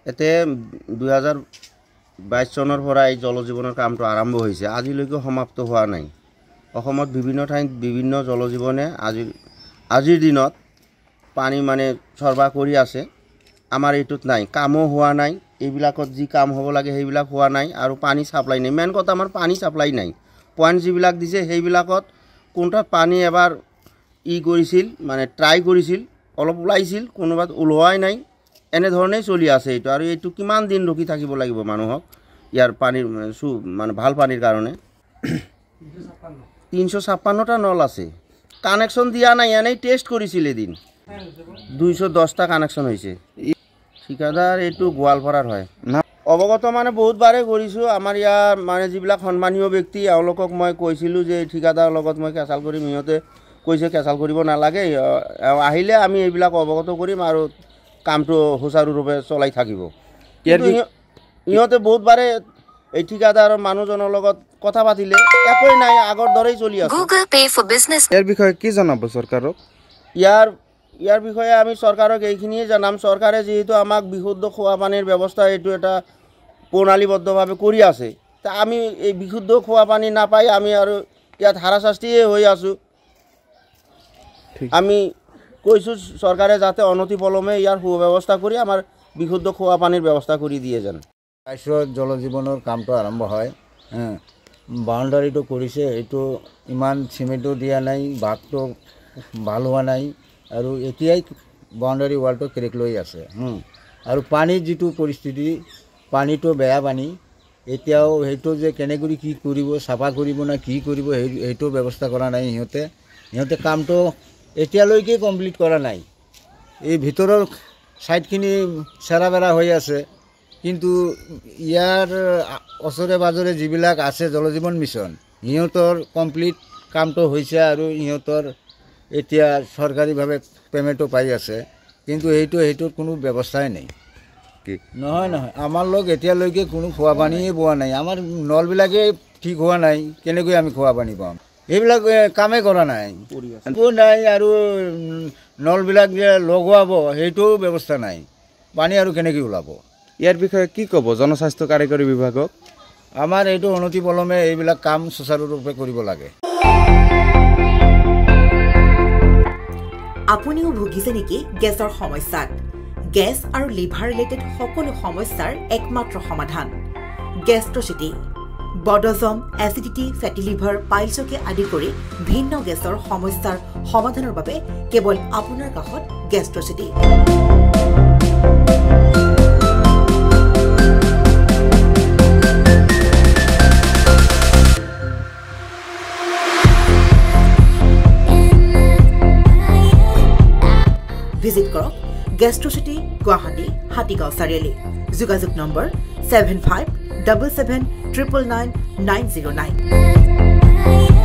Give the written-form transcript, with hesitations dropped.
এতে 2022 চনৰ পৰা এই জল জীৱনৰ কামটো আৰম্ভ হৈছে আজিলৈকে সমাপ্ত হোৱা নাই অসমত বিভিন্ন ঠাইত বিভিন্ন জল জীৱনে আজিৰ দিনত পানী মানে সৰবৰাহ কৰি আছে আমাৰ এইটোত নাই কামো হোৱা নাই এইবিলাকত যি কাম হ'ব লাগে সেইবিলাক হোৱা নাই আৰু পানী সাপ্লাই নাই মেন কথা আমাৰ পানী সাপ্লাই নাই পয়েন্ট যিবিলাক দিছে সেইবিলাকত কোনটা পানী এবাৰ কৰিছিল মানে ট্ৰাই কৰিছিল অলপ ওলাইছিল কোনোবাত ওলোৱাই নাই এনে ধৰণে চলি আছে এইটো আৰু এইটো কিমান দিন ৰখি থাকিব লাগিব মানুহক ইয়াৰ পানীৰ মানে ভাল পানীৰ কাৰণে 356টা নল আছে কানেকশন দিয়া নাই এনেই টেস্ট কৰিছিল এদিন 210টা কানেকশন হৈছে ঠিকাদাৰ এইটো গোৱালপাৰাৰ হয় না অৱগত মানে বহুত বাৰে কৰিছো আমাৰ ইয়াৰ মানে যিবিলাক সন্মানীয় ব্যক্তি এওঁলোকক মই কৈছিলো যে ঠিকাদাৰৰ লগত মই কেচাল কৰিম ইহঁতে কৈছে কেচাল কৰিব নালাগে আহিলে আমি এইবিলাক অৱগত কৰিম আৰু কামটো হুচাৰুৰূপে চলাই থাকিব ইহঁতে বহুত বাৰে এই ঠিকাদাৰৰ মানুহজনৰ লগত কথা পাতিলে একোই নাই আগৰ দৰেই চলি আছে Google Pay for Business এৰ বিষয়ে কি জানাব সৰকাৰক ইয়াৰ বিষয়ে আমি সৰকাৰক এইখিনিয়ে জানাম সৰকাৰে যেহেতু আমাক বিশুদ্ধ খোৱা পানীৰ ব্যৱস্থা এইটো এটা প্ৰণালীবদ্ধভাৱে কৰি আছে তা আমি এই বিশুদ্ধ খোৱা পানী নাপাই আমি আৰু ইয়াত হাৰাশাস্তিয়ে হৈ আছো আমি কৈছো সৰকাৰে যাতে অনতিপলমে ইয়াৰ সুব্যৱস্থা কৰি আমাৰ বিশুদ্ধ খোৱা পানীৰ ব্যৱস্থা কৰি দিয়ে যেন জল জীৱনৰ কামটো আৰম্ভ হয় বাউণ্ডাৰীটো কৰিছে এইটো ইমান চিমেণ্টো দিয়া নাই বাঘটো ভাল হোৱা নাই আৰু এতিয়াই বাউণ্ডাৰী ৱালটো ক্ৰেক লৈ আছে আৰু পানীৰ যিটো পৰিস্থিতি পানীটো বেয়া পানী এতিয়াও সেইটো যে কেনেকৈ কি কৰিব চাফা কৰিব না কি কৰিব সেইটো ব্যৱস্থা কৰা নাই সিহঁতে কামটো এতিয়ালৈকে কমপ্লিট কৰা নাই এই ভিতৰৰ সাইডখিনি চেৰা বেৰা হৈ আছে কিন্তু ইয়াৰ ওচৰে পাজৰে যিবিলাক আছে জল জীৱন মিছন সিহঁতৰ কমপ্লিট কামটো হৈছে আৰু সিহঁতৰ এতিয়া চৰকাৰীভাৱে পেমেণ্টটো পাই আছে কিন্তু এইটোৰ কোনো ব্যৱস্থাই নাই নহয় আমাৰ লগ এতিয়ালৈকে কোনো খোৱা পানীয়ে পোৱা নাই আমাৰ নলবিলাকে ঠিক হোৱা নাই কেনেকৈ আমি খোৱা পানী পাম এইবিলাক কামে কৰা নাই নাই আৰু নলবিলাক যে লগোৱাব সেইটোও ব্যৱস্থা নাই পানী আৰু কেনেকৈ ওলাব ইয়াৰ বিষয়ে কি ক'ব জনস্বাস্থ্য কাৰিকৰী বিভাগক আমাৰ এইটো অনতিপলমে এইবিলাক কাম সুচাৰুৰূপে কৰিব লাগে আপুনিও ভুগিছে নেকি গেছৰ সমস্যাত গেছ আৰু লিভাৰ ৰিলেটেড সকলো সমস্যাৰ একমাত্ৰ সমাধান গেষ্ট্ৰচিটি বডজম এচিডিটি ফেটি লিভাৰ পাইলছকে আদি কৰি ভিন্ন গেছৰ সমস্যাৰ সমাধানৰ বাবে কেৱল আপোনাৰ কাষত গেষ্ট্ৰচিটি ভিজিট কৰক গেষ্ট্ৰচিটি গুৱাহাটী হাতীগাঁও চাৰিআলি যোগাযোগ নম্বৰ 7577999909